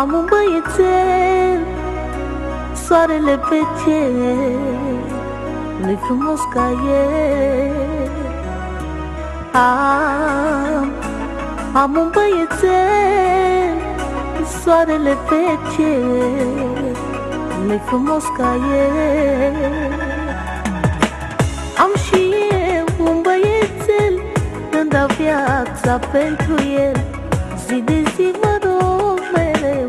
Am un băiețel, soarele pe cer, nu-i frumos ca el. Am un băiețel, soarele pe cer, nu-i frumos ca el. Am și eu un băiețel, îmi dau viața pentru el. Zi de zi mă rog mereu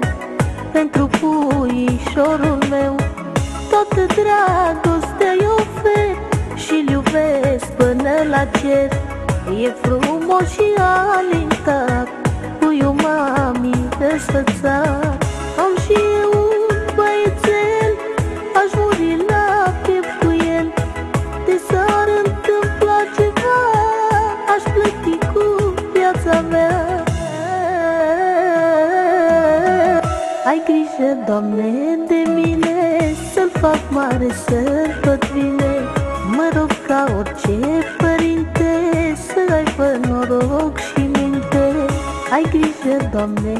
pentru puișorul meu. Toată dragostea-i ofer și-l iubesc până la cer. E frumos și alintat, puiul mami desfățat. Am și eu un băiețel, aș muri la piept cu el. De s-ar întâmpla ceva, aș plăti cu viața mea. Ai grijă, Doamne, de mine, să-l fac mare, să-l văd bine. Mă rog ca orice părinte, să aibă noroc și minte. Ai grijă, Doamne,